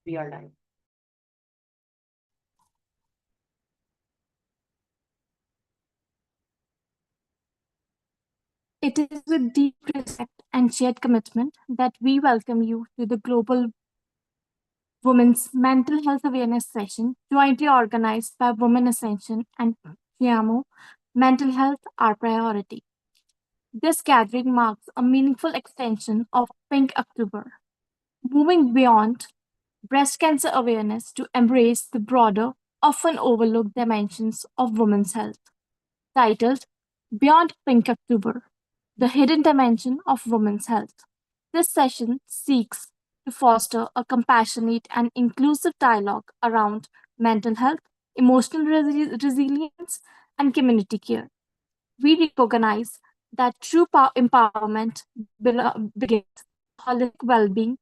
We are live. It is with deep respect and shared commitment that we welcome you to the Global Women's Mental Health Awareness Session, jointly organized by Women Ascension and FIAMO. Mental health, our priority. This gathering marks a meaningful extension of Pink October, moving beyond breast cancer awareness to embrace the broader, often overlooked dimensions of women's health. Titled Beyond Pink October, the Hidden Dimension of Women's Health. This session seeks to foster a compassionate and inclusive dialogue around mental health, emotional resilience, and community care. We recognize that true empowerment begins with holistic well being,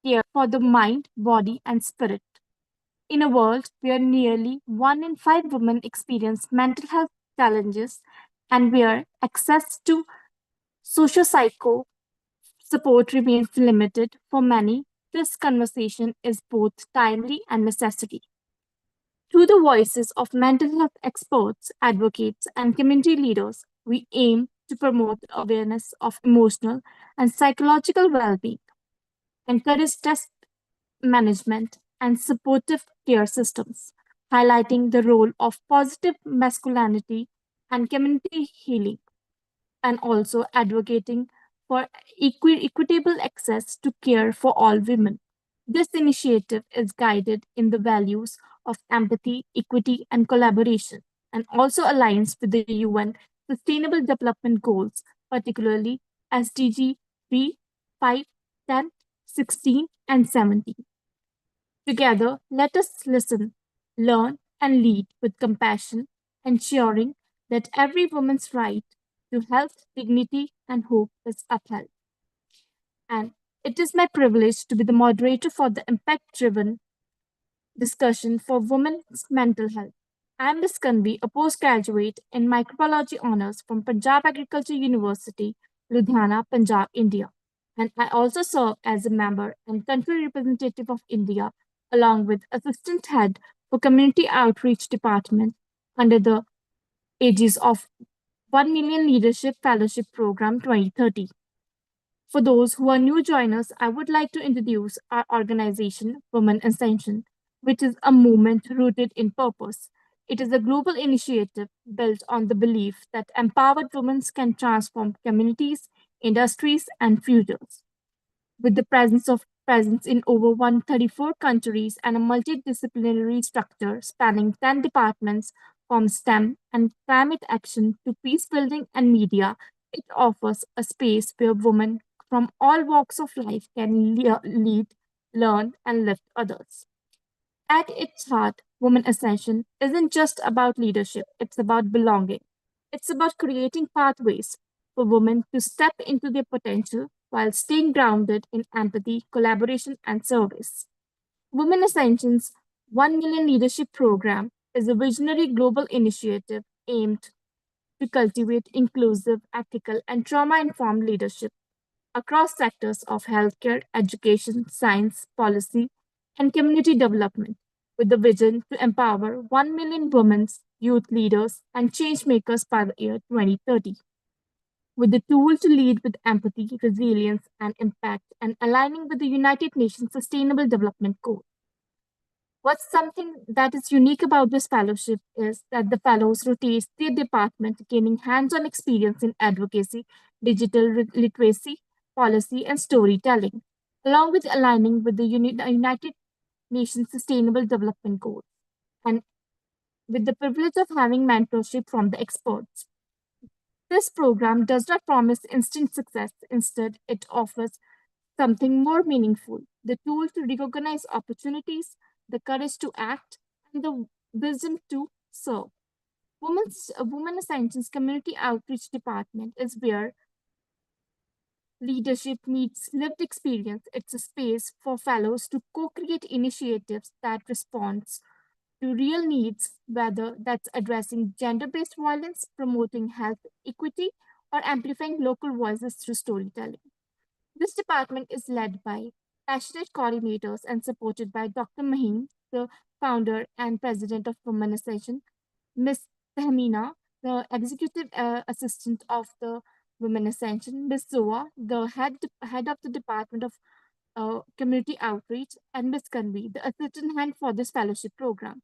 care for the mind, body, and spirit. In a world where nearly 1 in 5 women experience mental health challenges and where access to socio-psycho support remains limited for many, this conversation is both timely and necessary. Through the voices of mental health experts, advocates, and community leaders, we aim to promote awareness of emotional and psychological well being, encourage stress management, and supportive care systems, highlighting the role of positive masculinity and community healing, and also advocating for equitable access to care for all women. This initiative is guided in the values of empathy, equity, and collaboration, and also aligns with the UN Sustainable Development Goals, particularly SDG 3, 5, 10, 16, and 17. Together, let us listen, learn, and lead with compassion, ensuring that every woman's right to health, dignity, and hope is upheld. And it is my privilege to be the moderator for the impact driven discussion for women's mental health. I am Ms. Kanvi, a postgraduate in microbiology honors from Punjab Agriculture University, Ludhiana, Punjab, India. And I also serve as a member and country representative of India, along with assistant head for community outreach department under the aegis of 1 Million Leadership Fellowship Program 2030. For those who are new joiners, I would like to introduce our organization, Women Ascension, which is a movement rooted in purpose. It is a global initiative built on the belief that empowered women can transform communities, industries, and futures. With the presence in over 134 countries and a multidisciplinary structure spanning 10 departments from STEM and climate action to peace building and media, it offers a space where women from all walks of life can lead, learn, and lift others. At its heart, Women Ascension isn't just about leadership, it's about belonging. It's about creating pathways for women to step into their potential while staying grounded in empathy, collaboration, and service. Women Ascension's 1 Million Leadership Program is a visionary global initiative aimed to cultivate inclusive, ethical, and trauma informed leadership across sectors of healthcare, education, science, policy, and community development, with the vision to empower 1 million women, youth leaders, and change makers by the year 2030. With the tool to lead with empathy, resilience, and impact, and aligning with the United Nations Sustainable Development Goals. What's something that is unique about this fellowship is that the fellows rotate their department, gaining hands on experience in advocacy, digital literacy, policy, and storytelling, along with aligning with the United Nations Sustainable Development Goals, and with the privilege of having mentorship from the experts. This program does not promise instant success, instead, it offers something more meaningful, the tool to recognize opportunities, the courage to act, and the wisdom to serve. Women Ascension's Community Outreach Department is where leadership meets lived experience. It's a space for fellows to co-create initiatives that responds to real needs, whether that's addressing gender-based violence, promoting health equity, or amplifying local voices through storytelling. This department is led by passionate coordinators, and supported by Dr. Maheen, the founder and president of Women Ascension, Miss Tahmina, the executive assistant of the Women Ascension, Miss Zoa, the head of the Department of Community Outreach, and Miss Kanvi, the assistant hand for this fellowship program.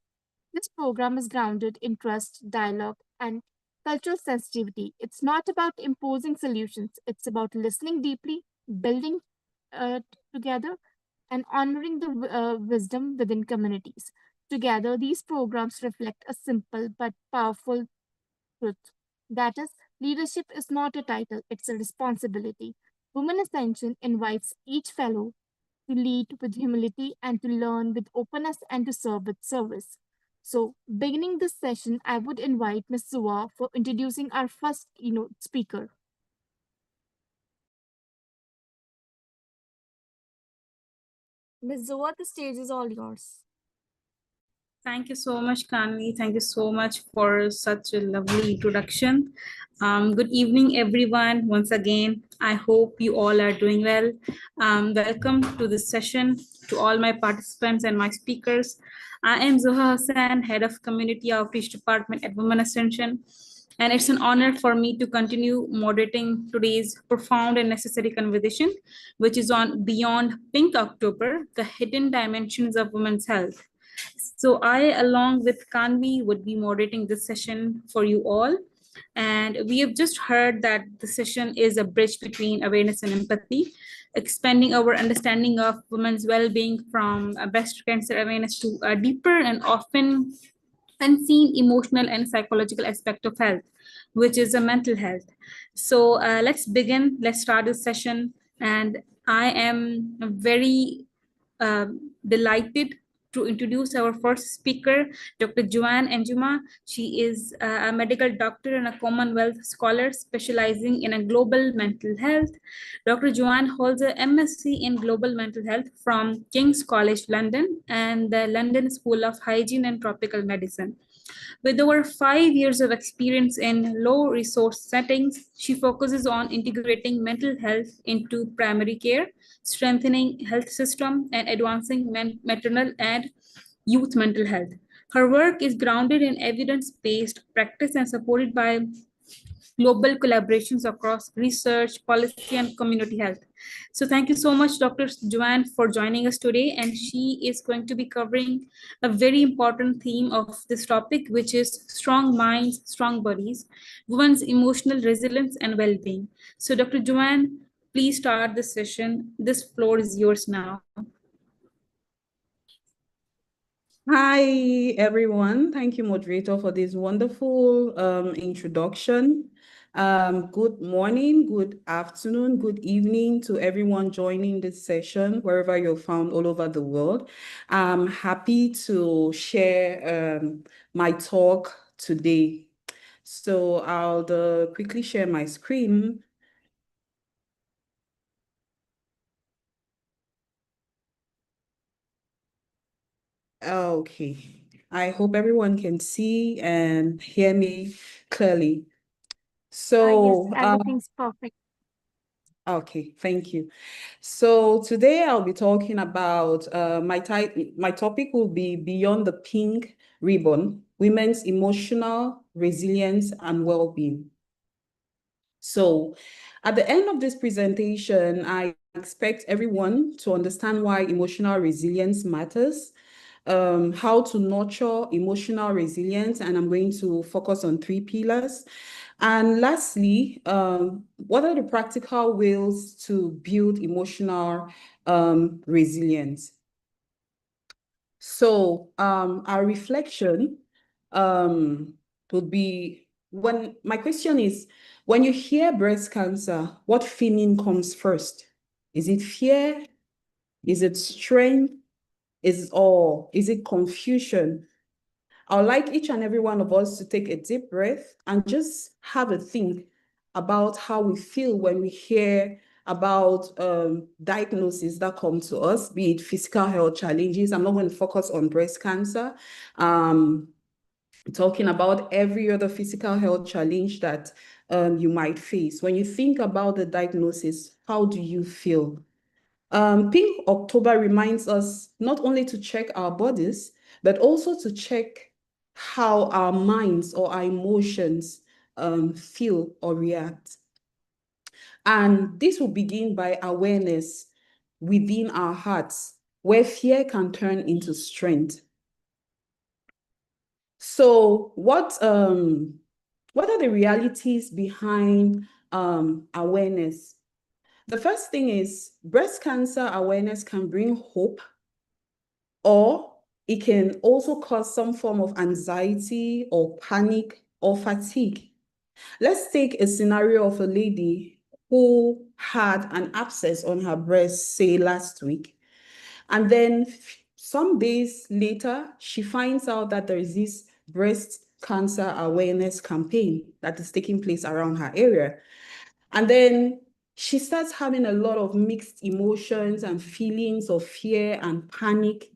This program is grounded in trust, dialogue, and cultural sensitivity. It's not about imposing solutions, it's about listening deeply, building uh, together, and honoring the wisdom within communities. Together, these programs reflect a simple but powerful truth. That is, leadership is not a title, it's a responsibility. Women Ascension invites each fellow to lead with humility and to learn with openness and to serve with service. So, beginning this session, I would invite Ms. Suwa for introducing our first keynote speaker. Ms. Zoa, the stage is all yours. Thank you so much, Kanvi. Thank you so much for such a lovely introduction. Good evening, everyone. Once again, I hope you all are doing well. Welcome to this session to all my participants and my speakers. I am Zoha Hassan, Head of Community Outreach Department at Women Ascension. And it's an honor for me to continue moderating today's profound and necessary conversation, which is on Beyond Pink October, the hidden dimensions of women's health. So I, along with Kanvi, would be moderating this session for you all. And we have just heard that the session is a bridge between awareness and empathy, expanding our understanding of women's well-being from breast cancer awareness to a deeper and often unseen emotional and psychological aspect of health, which is a mental health. So let's begin. Let's start this session. And I am very delighted to introduce our first speaker, Dr. Joanne Njuma. She is a medical doctor and a Commonwealth scholar specializing in a global mental health. Dr. Joanne holds a MSc in global mental health from King's College London and the London School of Hygiene and Tropical Medicine. With over 5 years of experience in low resource settings, she focuses on integrating mental health into primary care, strengthening health system, and advancing maternal and youth mental health. Her work is grounded in evidence-based practice and supported by global collaborations across research, policy, and community health. So thank you so much, Dr. Joanne, for joining us today. And she is going to be covering a very important theme of this topic, which is strong minds, strong bodies, women's emotional resilience and well-being. So Dr. Joanne, please start the session. This floor is yours now. Hi, everyone. Thank you, moderator, for this wonderful introduction. Good morning, good afternoon, good evening to everyone joining this session, wherever you're found all over the world. I'm happy to share my talk today. So I'll quickly share my screen. Okay. I hope everyone can see and hear me clearly. So, Yes, everything's perfect. okay, thank you. So today I'll be talking about my topic will be Beyond the Pink Ribbon, Women's Emotional Resilience and Well-being. So at the end of this presentation, I expect everyone to understand why emotional resilience matters, how to nurture emotional resilience, and I'm going to focus on 3 pillars. And lastly, what are the practical ways to build emotional resilience? So our reflection would be, when my question is, when you hear breast cancer, what feeling comes first? Is it fear? Is it strength? Is it confusion? I would like each and every one of us to take a deep breath and just have a think about how we feel when we hear about diagnoses that come to us, be it physical health challenges. I'm not going to focus on breast cancer. Talking about every other physical health challenge that you might face. When you think about the diagnosis, how do you feel? Pink October reminds us not only to check our bodies, but also to check how our minds or our emotions feel or react. And this will begin by awareness within our hearts, where fear can turn into strength. So what are the realities behind awareness? The first thing is breast cancer awareness can bring hope, or it can also cause some form of anxiety or panic or fatigue. Let's take a scenario of a lady who had an abscess on her breast, say last week, and then some days later, she finds out that there is this breast cancer awareness campaign that is taking place around her area. And then she starts having a lot of mixed emotions and feelings of fear and panic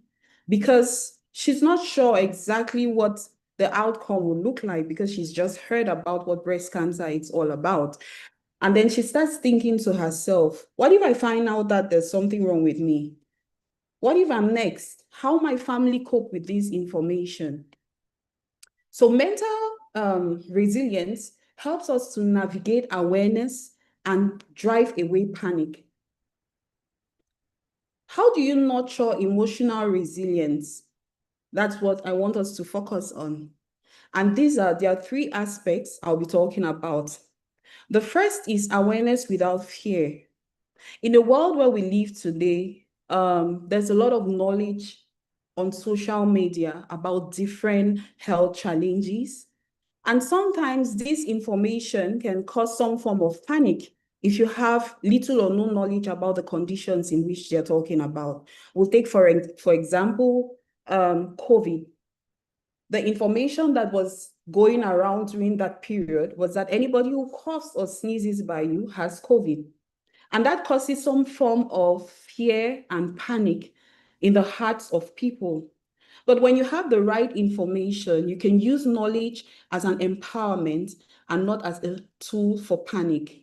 because she's not sure exactly what the outcome will look like because she's just heard about what breast cancer is all about. And then she starts thinking to herself, what if I find out that there's something wrong with me? What if I'm next? How my family cope with this information? So mental resilience helps us to navigate awareness and drive away panic. How do you nurture emotional resilience? That's what I want us to focus on. And there are three aspects I'll be talking about. The first is awareness without fear. In the world where we live today, there's a lot of knowledge on social media about different health challenges. And sometimes this information can cause some form of panic if you have little or no knowledge about the conditions in which they're talking about. We'll take, for example, COVID. The information that was going around during that period was that anybody who coughs or sneezes by you has COVID. And that causes some form of fear and panic in the hearts of people. But when you have the right information, you can use knowledge as an empowerment and not as a tool for panic.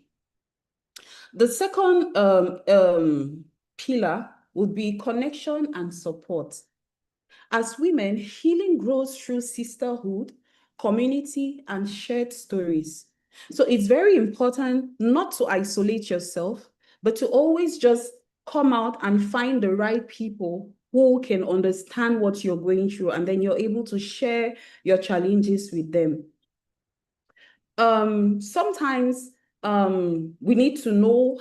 The second pillar would be connection and support. As women, healing grows through sisterhood, community, and shared stories. So it's very important not to isolate yourself, but to always just come out and find the right people who can understand what you're going through, and then you're able to share your challenges with them. Sometimes we need to know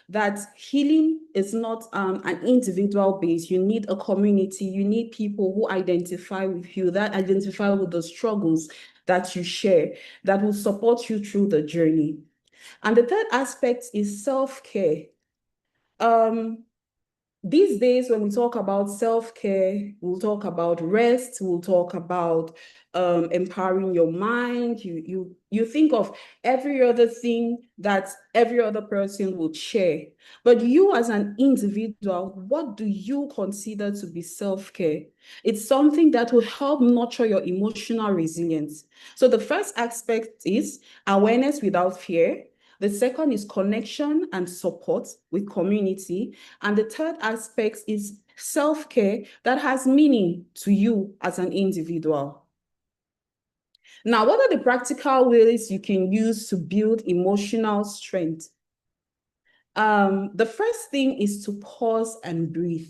that healing is not an individual base. You need a community. You need people who identify with you, that identify with the struggles that you share, that will support you through the journey. And the third aspect is self-care. These days, when we talk about self-care, we'll talk about rest, we'll talk about empowering your mind. You think of every other thing that every other person would share. But you as an individual, what do you consider to be self-care? It's something that will help nurture your emotional resilience. So the first aspect is awareness without fear. The second is connection and support with community. And the third aspect is self-care that has meaning to you as an individual. Now, what are the practical ways you can use to build emotional strength? The first thing is to pause and breathe.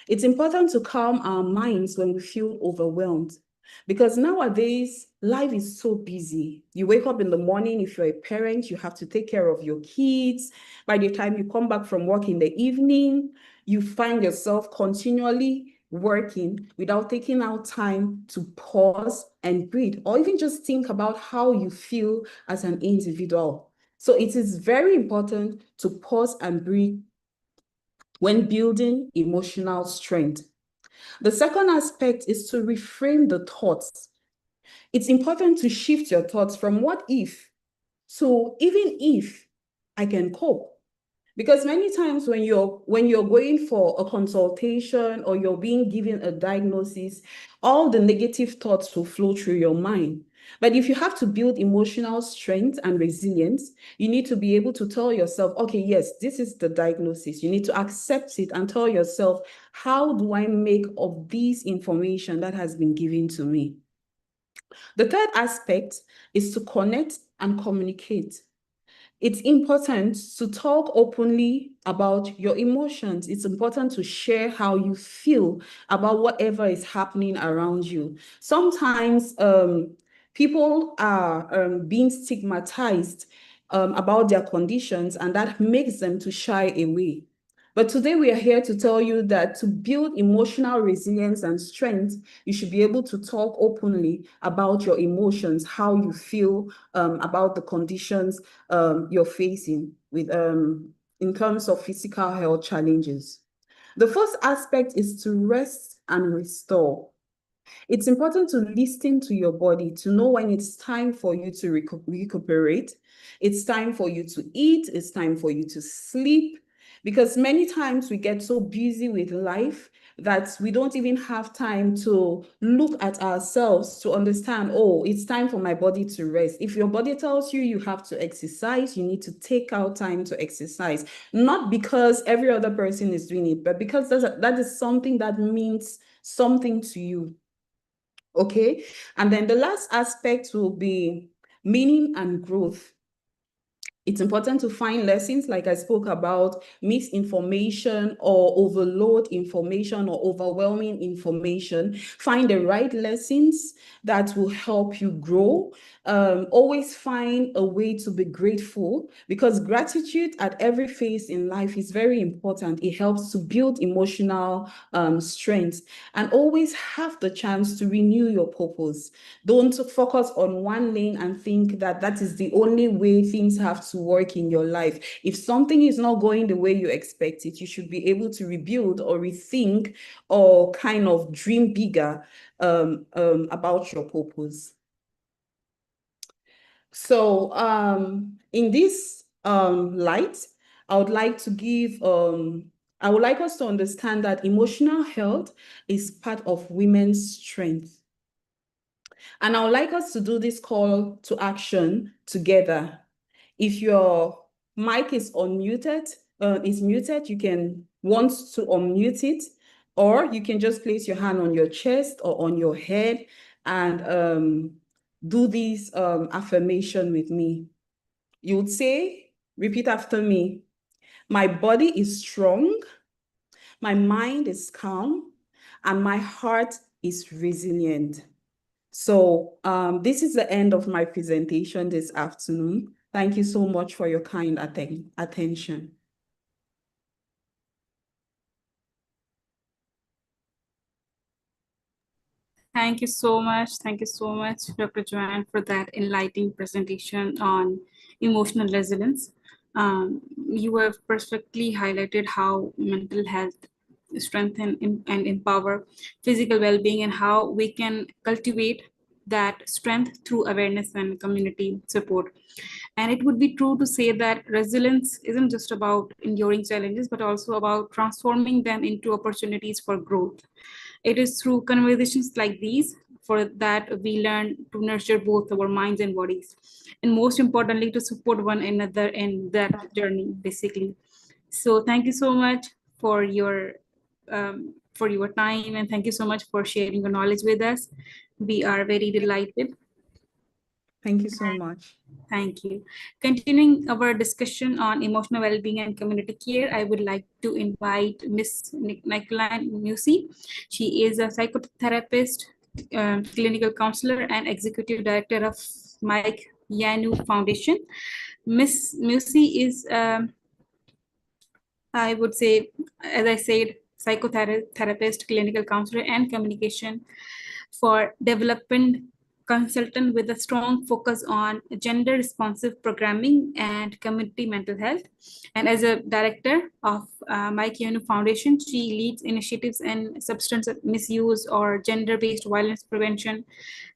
It's important to calm our minds when we feel overwhelmed, because nowadays life is so busy. You wake up in the morning, if you're a parent, you have to take care of your kids. By the time you come back from work in the evening, you find yourself continually working without taking out time to pause and breathe, or even just think about how you feel as an individual. So it is very important to pause and breathe when building emotional strength. The second aspect is to reframe the thoughts. It's important to shift your thoughts from what if to even if I can cope. Because many times when you're going for a consultation or you're being given a diagnosis, all the negative thoughts will flow through your mind. But if you have to build emotional strength and resilience, you need to be able to tell yourself, okay, yes, this is the diagnosis. You need to accept it and tell yourself, how do I make of this information that has been given to me? The third aspect is to connect and communicate. It's important to talk openly about your emotions. It's important to share how you feel about whatever is happening around you. Sometimes people are being stigmatized about their conditions, and that makes them to shy away. But today we are here to tell you that to build emotional resilience and strength, you should be able to talk openly about your emotions, how you feel about the conditions you're facing with in terms of physical health challenges. The first aspect is to rest and restore. It's important to listen to your body to know when it's time for you to recuperate. It's time for you to eat. It's time for you to sleep. Because many times we get so busy with life that we don't even have time to look at ourselves to understand, oh, it's time for my body to rest. If your body tells you you have to exercise, you need to take out time to exercise. Not because every other person is doing it, but because that is something that means something to you. Okay. And then the last aspect will be meaning and growth. It's important to find lessons, like I spoke about, misinformation or overload information or overwhelming information. Find the right lessons that will help you grow. Always find a way to be grateful, because gratitude at every phase in life is very important. It helps to build emotional strength, and always have the chance to renew your purpose. Don't focus on one lane and think that that is the only way things have to work in your life. If something is not going the way you expect it, you should be able to rebuild or rethink or kind of dream bigger about your purpose. So in this light, I would like to give, I would like us to understand that emotional health is part of women's strength. And I would like us to do this call to action together. If your mic is muted, you can want to unmute it, or you can just place your hand on your chest or on your head and do this affirmation with me. You would say, repeat after me, my body is strong, my mind is calm, and my heart is resilient. So this is the end of my presentation this afternoon. Thank you so much for your kind attention. Thank you so much. Thank you so much, Dr. Joanne, for that enlightening presentation on emotional resilience. You have perfectly highlighted how mental health strengthen and empower physical well-being, and how we can cultivate that strength through awareness and community support. And it would be true to say that resilience isn't just about enduring challenges, but also about transforming them into opportunities for growth. It is through conversations like these for that we learn to nurture both our minds and bodies, and most importantly, to support one another in that journey, basically. So thank you so much for your time, and thank you so much for sharing your knowledge with us. We are very delighted. Thank you so much. Thank you. Continuing our discussion on emotional well-being and community care, I would like to invite Ms. Nicoline Musi. She is a psychotherapist, clinical counselor, and executive director of Mike Yanu Foundation. Ms. Musi is, I would say, as I said, psychotherapist, clinical counselor, and communication for development consultant with a strong focus on gender responsive programming and community mental health. And as a director of Mike Yanu Foundation, she leads initiatives in substance misuse or gender-based violence prevention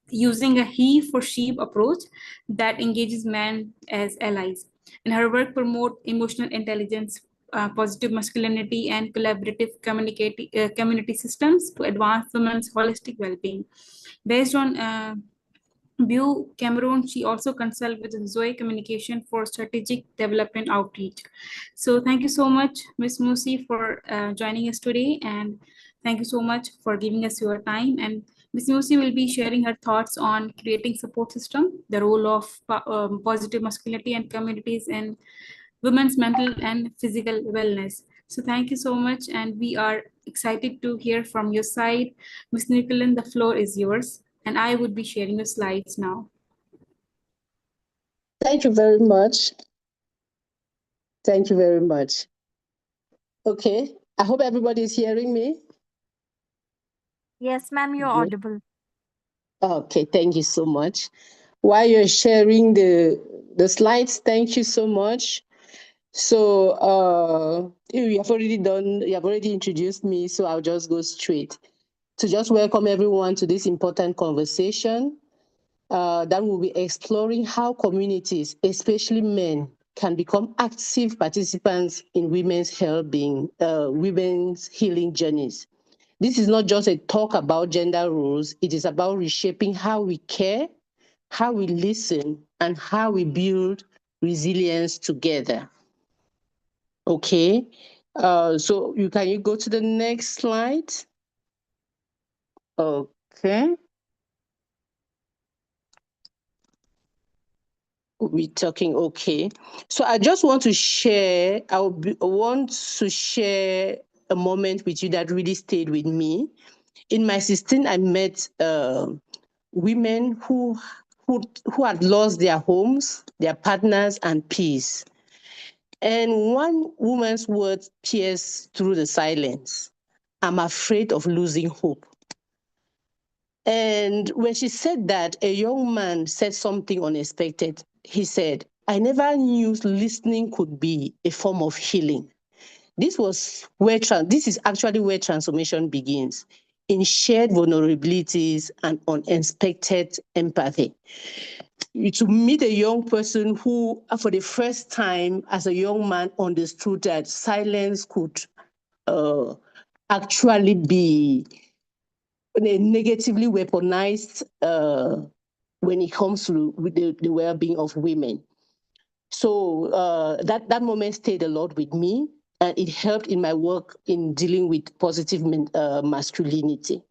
using a he for she approach that engages men as allies. And her work promotes emotional intelligence, positive masculinity, and collaborative community systems to advance women's holistic well-being. Based on Bu Cameroon, she also consulted with Zoe Communication for strategic development outreach. So thank you so much, Ms. Musi, for joining us today, and thank you so much for giving us your time. And Ms. Musi will be sharing her thoughts on creating support system, the role of positive masculinity and communities in women's mental and physical wellness. So thank you so much, and we are excited to hear from your side. Ms. Nicolin, the floor is yours, and I would be sharing the slides now. Thank you very much. Thank you very much. Okay, I hope everybody is hearing me. Yes, ma'am, you're audible. Okay, thank you so much. While you're sharing the slides, thank you so much. So you have already introduced me, so I'll just go straight to just welcome everyone to this important conversation that will be exploring how communities, especially men, can become active participants in women's well-being, women's healing journeys. This is not just a talk about gender roles, it is about reshaping how we care, how we listen, and how we build resilience together. Okay, so you go to the next slide? Okay. We're talking, okay. So I just want to share, want to share a moment with you that really stayed with me. In my 16, I met women who had lost their homes, their partners, and peace. And one woman's words pierced through the silence. I'm afraid of losing hope. And when she said that, a young man said something unexpected. He said, I never knew listening could be a form of healing. This is actually where transformation begins, in shared vulnerabilities and unexpected empathy. To meet a young person who, for the first time as a young man, understood that silence could actually be negatively weaponized when it comes to the well-being of women. So that moment stayed a lot with me, and it helped in my work in dealing with positive masculinity.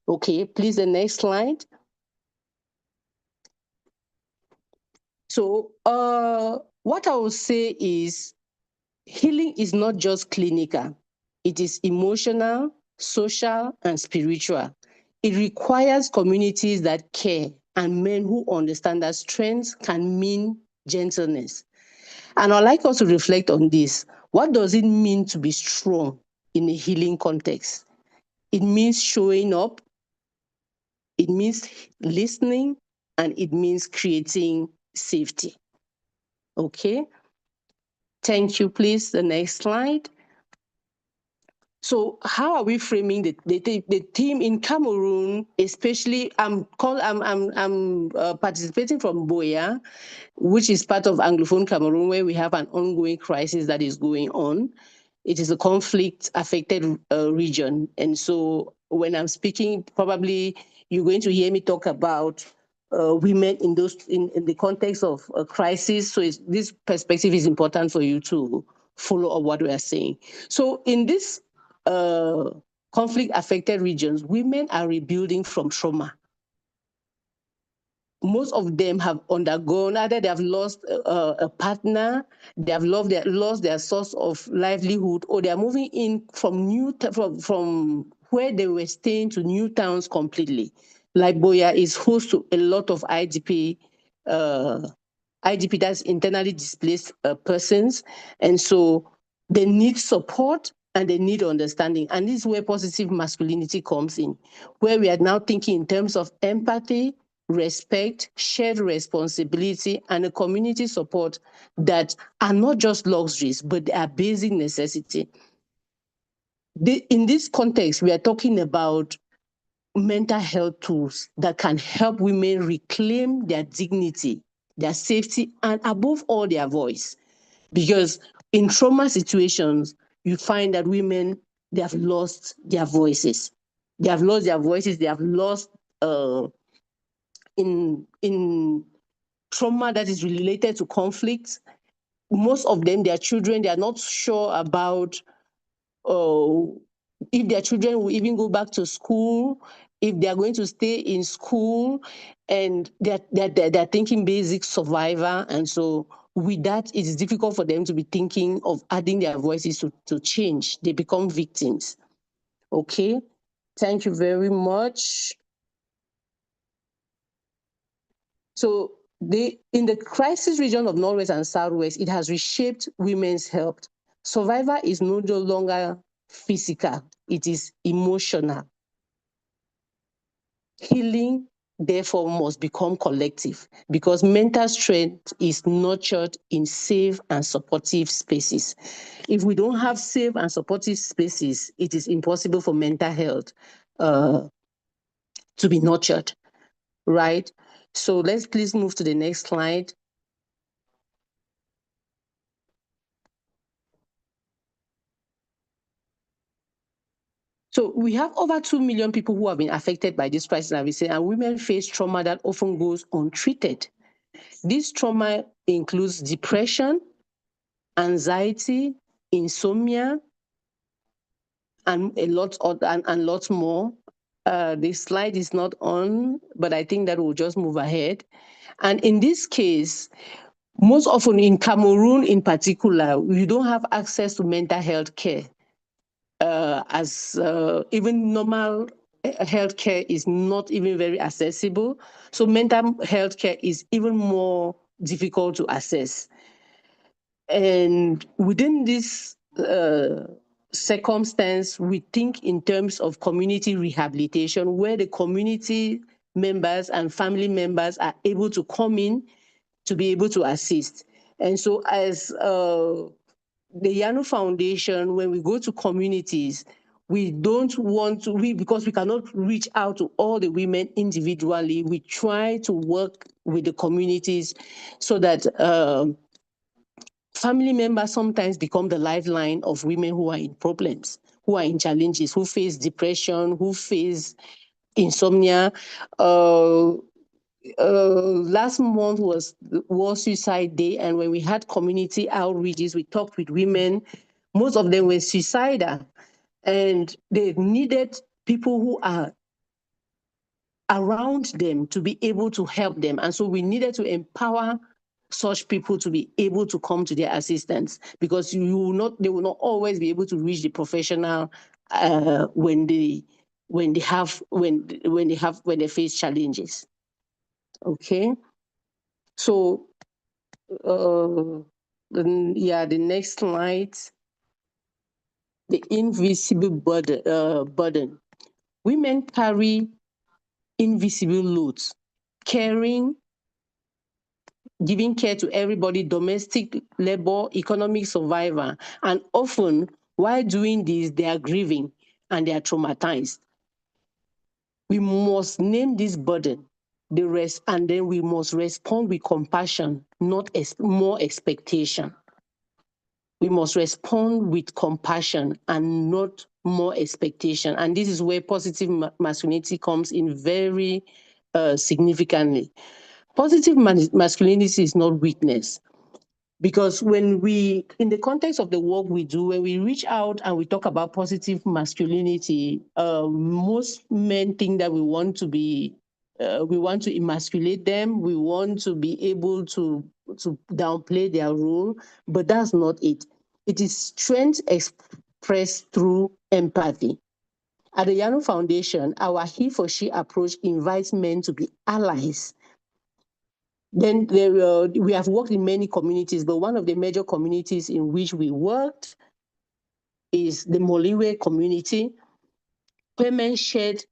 Okay, please, the next slide. So what I will say is healing is not just clinical. It is emotional, social, and spiritual. It requires communities that care and men who understand that strength can mean gentleness. And I'd like us to reflect on this. What does it mean to be strong in a healing context? It means showing up, it means listening, and it means creating safety. Okay. Thank you. Please, the next slide. So how are we framing the team in Cameroon? Especially, I'm participating from Boya, which is part of Anglophone Cameroon, where we have an ongoing crisis that is going on. It is a conflict-affected region, and so when I'm speaking, probably you're going to hear me talk about women in the context of a crisis. So this perspective is important for you to follow up what we are saying. So in this conflict-affected regions, women are rebuilding from trauma. Most of them have undergone, either they have lost a partner, they have lost their source of livelihood, or they are moving in from where they were staying to new towns completely. Like Boya is host to a lot of IDP, that's internally displaced persons, and so they need support and they need understanding. And this is where positive masculinity comes in, where we are now thinking in terms of empathy, respect, shared responsibility, and a community support that are not just luxuries, but they are basic necessity. In this context, we are talking about mental health tools that can help women reclaim their dignity, their safety, and above all, their voice. Because in trauma situations, you find that women, they have lost their voices. They have lost their voices. They have lost in trauma that is related to conflict. Most of them, their children, they are not sure about if their children will even go back to school, if they are going to stay in school, and they're thinking basic survivor. And so with that, it's difficult for them to be thinking of adding their voices to change. They become victims. Okay, thank you very much. So in the crisis region of Northwest and Southwest, it has reshaped women's health. Survivor is no longer physical, it is emotional. Healing, therefore, must become collective because mental strength is nurtured in safe and supportive spaces. If we don't have safe and supportive spaces, it is impossible for mental health to be nurtured, right? So let's please move to the next slide. So we have over 2 million people who have been affected by this crisis, and women face trauma that often goes untreated. This trauma includes depression, anxiety, insomnia, and lots more. The slide is not on, but I think that will just move ahead. And in this case, most often in Cameroon in particular, you don't have access to mental health care. As even normal healthcare is not even very accessible. So mental health care is even more difficult to access. And within this circumstance, we think in terms of community rehabilitation, where the community members and family members are able to come in to be able to assist. And so as the Yano Foundation, when we go to communities, we don't want to, because we cannot reach out to all the women individually, we try to work with the communities so that family members sometimes become the lifeline of women who are in problems, who are in challenges, who face depression, who face insomnia. Last month was World Suicide Day, and when we had community outreaches, we talked with women. Most of them were suicidal, and they needed people who are around them to be able to help them. And so we needed to empower such people to be able to come to their assistance, because they will not always be able to reach the professional when they face challenges. Okay, so the next slide, the invisible burden. Women carry invisible loads, caring, giving care to everybody, domestic labor, economic survivor, and often while doing this, they are grieving and they are traumatized. We must name this burden, and then we must respond with compassion, not more expectation. We must respond with compassion and not more expectation. And this is where positive masculinity comes in very significantly. Positive masculinity is not weakness. Because when in the context of the work we do, when we reach out and we talk about positive masculinity, most men think that we want to emasculate them. We want to be able to downplay their role, but that's not it. It is strength expressed through empathy. At the Yano Foundation, our he for she approach invites men to be allies. Then we have worked in many communities, but one of the major communities in which we worked is the Moliwe community. Women shared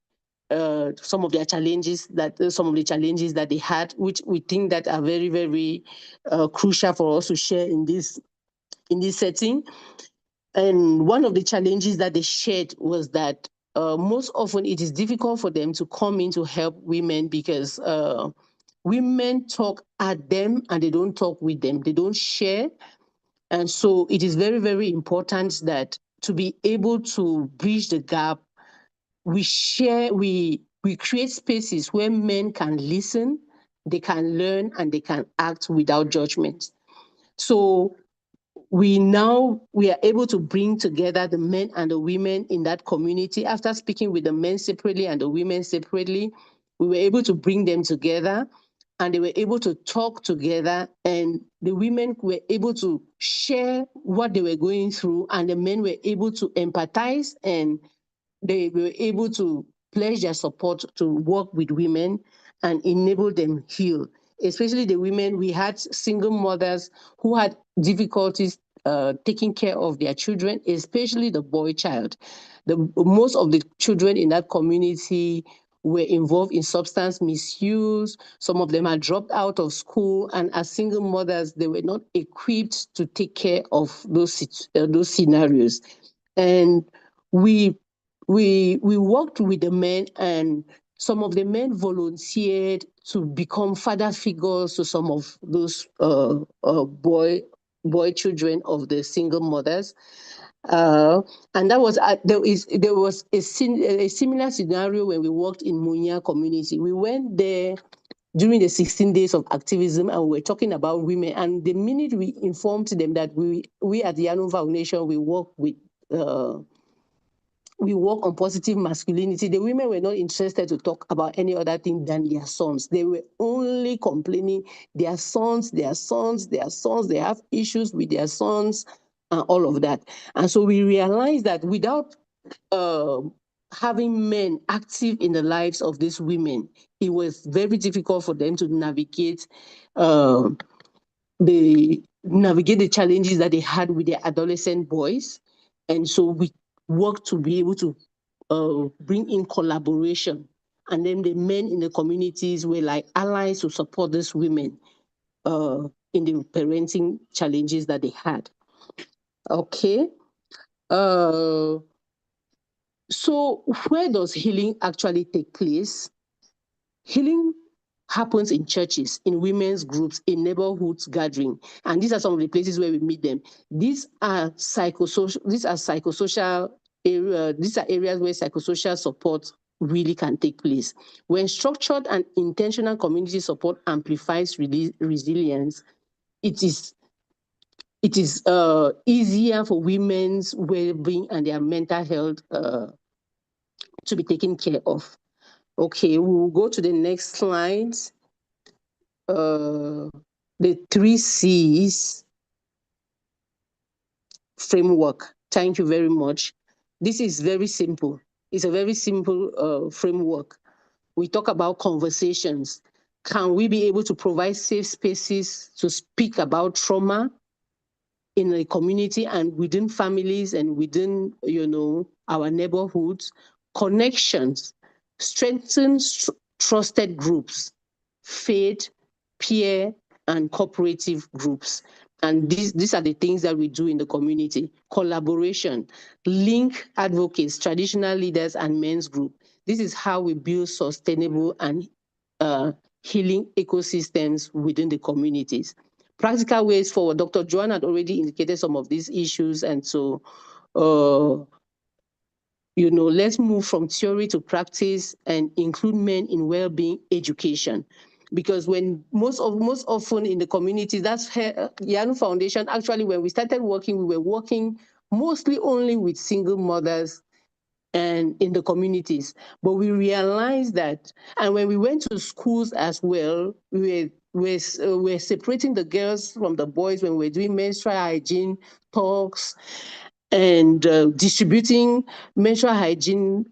some of the challenges that they had, which we think that are very, very crucial for us to share in this setting. And one of the challenges that they shared was that most often it is difficult for them to come in to help women because women talk at them and they don't talk with them. They don't share. And so it is very, very important that to be able to bridge the gap, we we create spaces where men can listen, they can learn, and they can act without judgment. So we are able to bring together the men and the women in that community. After speaking with the men separately and the women separately, we were able to bring them together, and they were able to talk together, and the women were able to share what they were going through, and the men were able to empathize, and they were able to pledge their support to work with women and enable them heal. Especially the women, we had single mothers who had difficulties taking care of their children, especially the boy child. Most of the children in that community were involved in substance misuse. Some of them had dropped out of school, and as single mothers, they were not equipped to take care of those scenarios. And we worked with the men, and some of the men volunteered to become father figures to some of those boy children of the single mothers. And that was there was a similar scenario when we worked in Munya community. We went there during the 16 days of activism, and we were talking about women. And the minute we informed them that we at the Yanu Foundation, we work on positive masculinity, the women were not interested to talk about any other thing than their sons. They were only complaining their sons, they have issues with their sons, and all of that. And so we realized that without having men active in the lives of these women, it was very difficult for them to navigate the challenges that they had with their adolescent boys. And so we worked to be able to bring in collaboration. And then the men in the communities were like allies to support these women in the parenting challenges that they had. Okay. So where does healing actually take place? Healing happens in churches, in women's groups, in neighborhoods gathering. And these are some of the places where we meet them. These are psychosocial areas. These are areas where psychosocial support really can take place. When structured and intentional community support amplifies resilience, it is easier for women's well-being and their mental health to be taken care of. Okay, we'll go to the next slide. The 3 C's framework. Thank you very much. This is very simple. It's a very simple framework. We talk about conversations. Can we be able to provide safe spaces to speak about trauma in a community and within families and within, our neighborhoods? Connections, strengthen trusted groups, faith, peer, and cooperative groups. And these are the things that we do in the community. Collaboration, link advocates, traditional leaders, and men's group. This is how we build sustainable and healing ecosystems within the communities. Practical ways forward. Dr. Joanne had already indicated some of these issues, and so let's move from theory to practice and include men in well-being education. Because when most often in the communities, that's Yanu Foundation, actually, when we started working, we were working mostly only with single mothers and in the communities. But we realized that, and when we went to schools as well, we're separating the girls from the boys when we're doing menstrual hygiene talks and distributing menstrual hygiene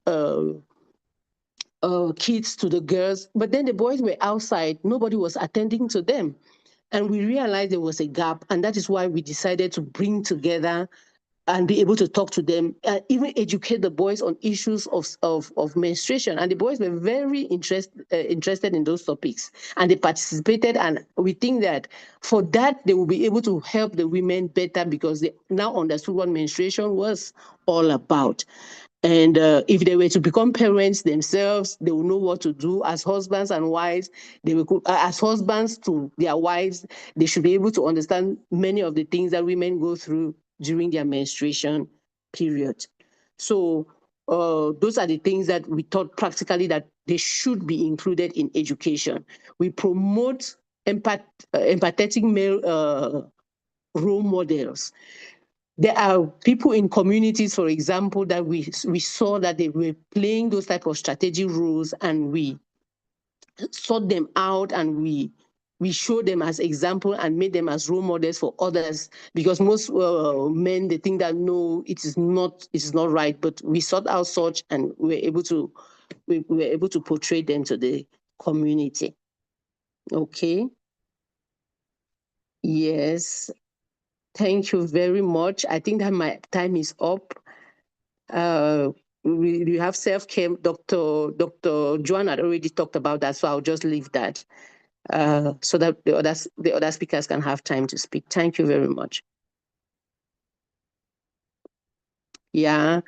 kits to the girls. But then the boys were outside, nobody was attending to them. And we realized there was a gap, and that is why we decided to bring together and be able to talk to them, even educate the boys on issues of menstruation. And the boys were very interested in those topics, and they participated. And we think that for that, they will be able to help the women better because they now understood what menstruation was all about. And if they were to become parents themselves, they will know what to do as husbands and wives. They will, as husbands to their wives, they should be able to understand many of the things that women go through during their menstruation period. So those are the things that we thought practically that they should be included in education. We promote empathetic male role models. There are people in communities, for example, that we saw that they were playing those type of strategic roles, and we sought them out, and we showed them as example and made them as role models for others, because most men, they think that no, it is not right, but we sought out such, and we were able to portray them to the community. Okay. Yes. Thank you very much. I think that my time is up. We have self-care. Dr. Joan had already talked about that, so I'll just leave that so that the other speakers can have time to speak. Thank you very much. Yeah,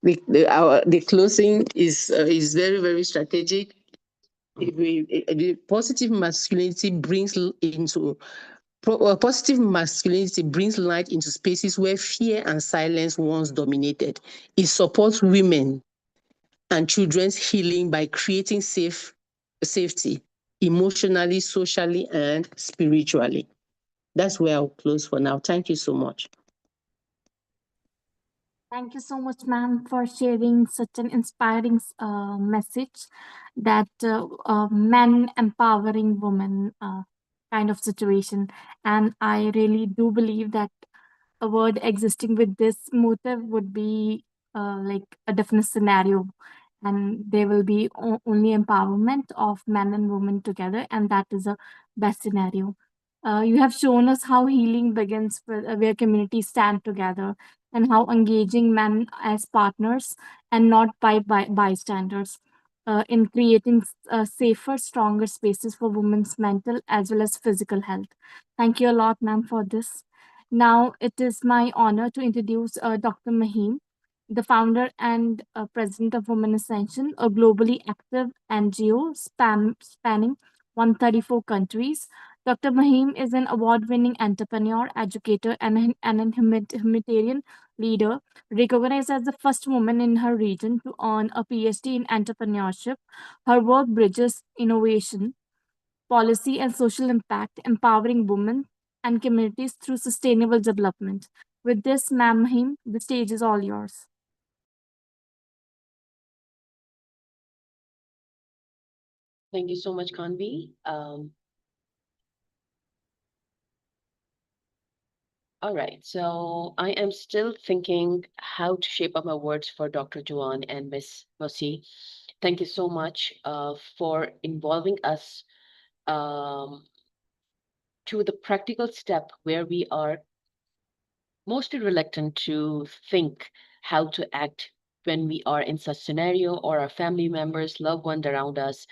the closing is very, very strategic. The positive masculinity brings light into spaces where fear and silence once dominated. It supports women and children's healing by creating safety, emotionally, socially, and spiritually. That's where I'll close for now. Thank you so much. Thank you so much, ma'am, for sharing such an inspiring message that men empowering women kind of situation. And I really do believe that a word existing with this motive would be like a different scenario. And there will be only empowerment of men and women together, and that is a best scenario. You have shown us how healing begins where communities stand together, and how engaging men as partners and not bystanders in creating safer, stronger spaces for women's mental as well as physical health. Thank you a lot, ma'am, for this. Now it is my honor to introduce Dr. Mahim, the founder and president of Women Ascension, a globally active NGO spanning 134 countries. Dr. Mahim is an award-winning entrepreneur, educator, and humanitarian leader, recognized as the first woman in her region to earn a PhD in entrepreneurship. Her work bridges innovation, policy, and social impact, empowering women and communities through sustainable development. With this, Ma'am Mahim, the stage is all yours. Thank you so much, Kanvi. All right, so I am still thinking how to shape up my words for Dr. Juan and Miss Mosi. Thank you so much for involving us to the practical step where we are mostly reluctant to think how to act when we are in such scenario, or our family members, loved ones around us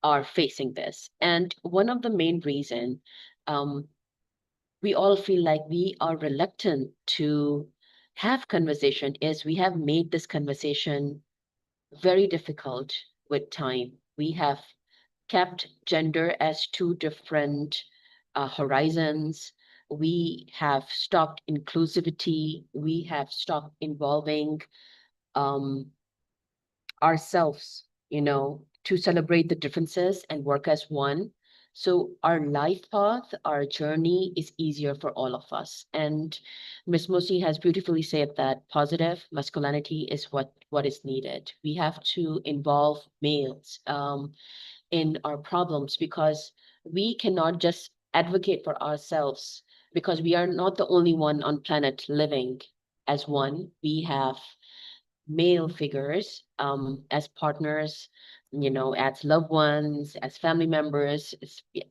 are facing this. And one of the main reason we all feel like we are reluctant to have conversation is we have made this conversation very difficult with time. We have kept gender as two different horizons. We have stopped inclusivity. We have stopped involving um, ourselves, to celebrate the differences and work as one. So our life path, our journey is easier for all of us. And Miss Mosi has beautifully said that positive masculinity is what is needed. We have to involve males in our problems, because we cannot just advocate for ourselves, because we are not the only one on planet living as one. We have male figures as partners, as loved ones, as family members,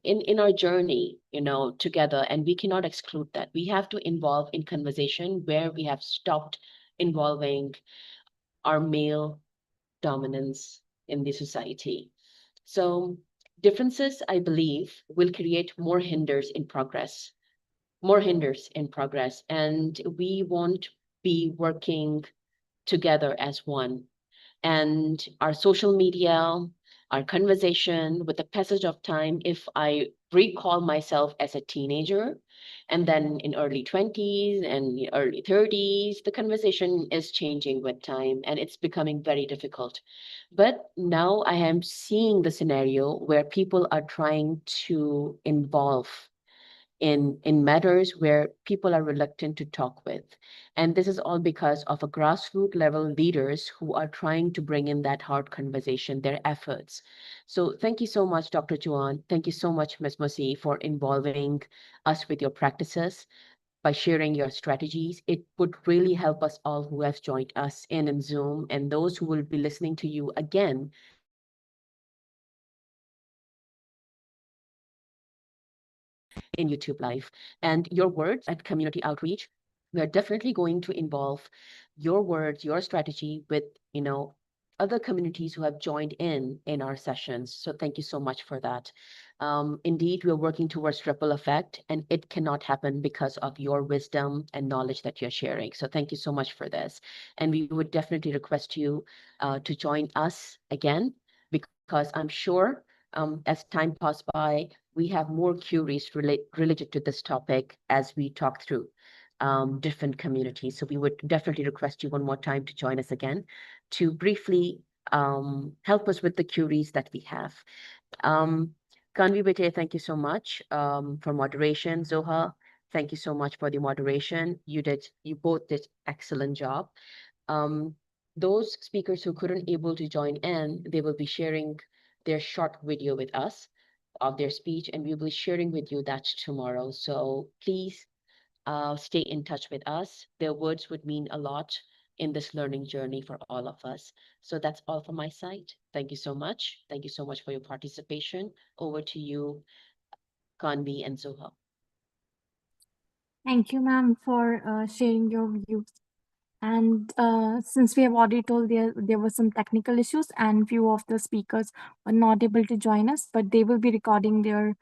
in our journey, together. And we cannot exclude that. We have to involve in conversation where we have stopped involving our male dominance in the society. So differences, I believe, will create more hinders in progress, and we won't be working together as one. And our social media, our conversation, with the passage of time, if I recall myself as a teenager. And then in early 20s and early 30s, the conversation is changing with time and it's becoming very difficult. But now I am seeing the scenario where people are trying to involve in matters where people are reluctant to talk with. And this is all because of a grassroots level leaders who are trying to bring in that hard conversation, their efforts. So thank you so much, Dr. Juan. Thank you so much, Ms. Mosi, for involving us with your practices by sharing your strategies. It would really help us all who have joined us in Zoom and those who will be listening to you again in YouTube Live. And your words at community outreach, we are definitely going to involve your words, your strategy with, other communities who have joined in our sessions. So thank you so much for that. Indeed, we're working towards ripple effect, and it cannot happen because of your wisdom and knowledge that you're sharing. So thank you so much for this. And we would definitely request you to join us again, because I'm sure as time passed by, we have more queries related to this topic as we talk through different communities. So we would definitely request you one more time to join us again to briefly help us with the queries that we have. Kanvi Bete, thank you so much for moderation. Zoha, thank you so much for the moderation. You both did excellent job. Those speakers who couldn't able to join in, they will be sharing their short video with us of their speech, and we'll be sharing with you that tomorrow. So please stay in touch with us. Their words would mean a lot in this learning journey for all of us. So that's all from my side. Thank you so much. Thank you so much for your participation. Over to you, Kanvi and Zoha. Thank you, ma'am, for sharing your views. And since we have already told there were some technical issues and few of the speakers were not able to join us, but they will be recording their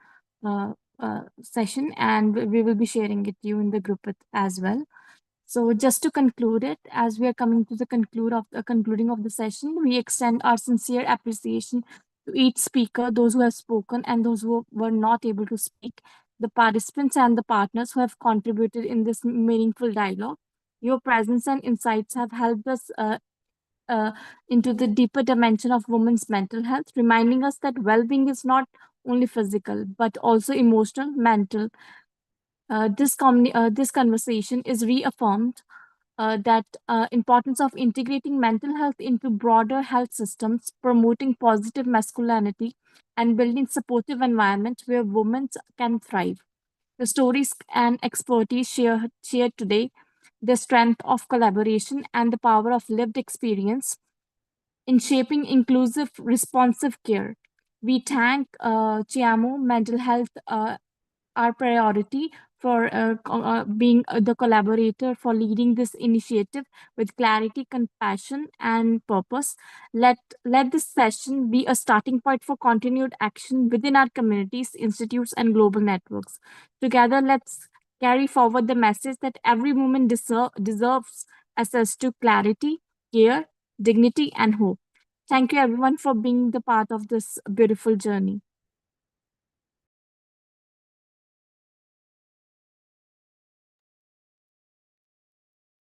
session and we will be sharing it to you in the group as well. So just to conclude it, as we are coming to the concluding of the session, we extend our sincere appreciation to each speaker, those who have spoken and those who were not able to speak, the participants and the partners who have contributed in this meaningful dialogue. Your presence and insights have helped us into the deeper dimension of women's mental health, reminding us that well-being is not only physical, but also emotional, mental. This conversation is reaffirmed that importance of integrating mental health into broader health systems, promoting positive masculinity, and building supportive environment where women can thrive. The stories and expertise shared today, the strength of collaboration, and the power of lived experience in shaping inclusive, responsive care. We thank Chiamo Mental Health, our priority, for being the collaborator for leading this initiative with clarity, compassion, and purpose. Let this session be a starting point for continued action within our communities, institutes, and global networks. Together, let's carry forward the message that every woman deserves access to clarity, care, dignity, and hope. Thank you, everyone, for being the part of this beautiful journey.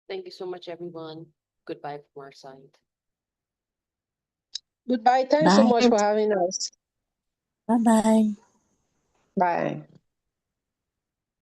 Thank you so much, everyone. Goodbye from our side. Goodbye. Thanks so much for having us. Bye-bye. Bye.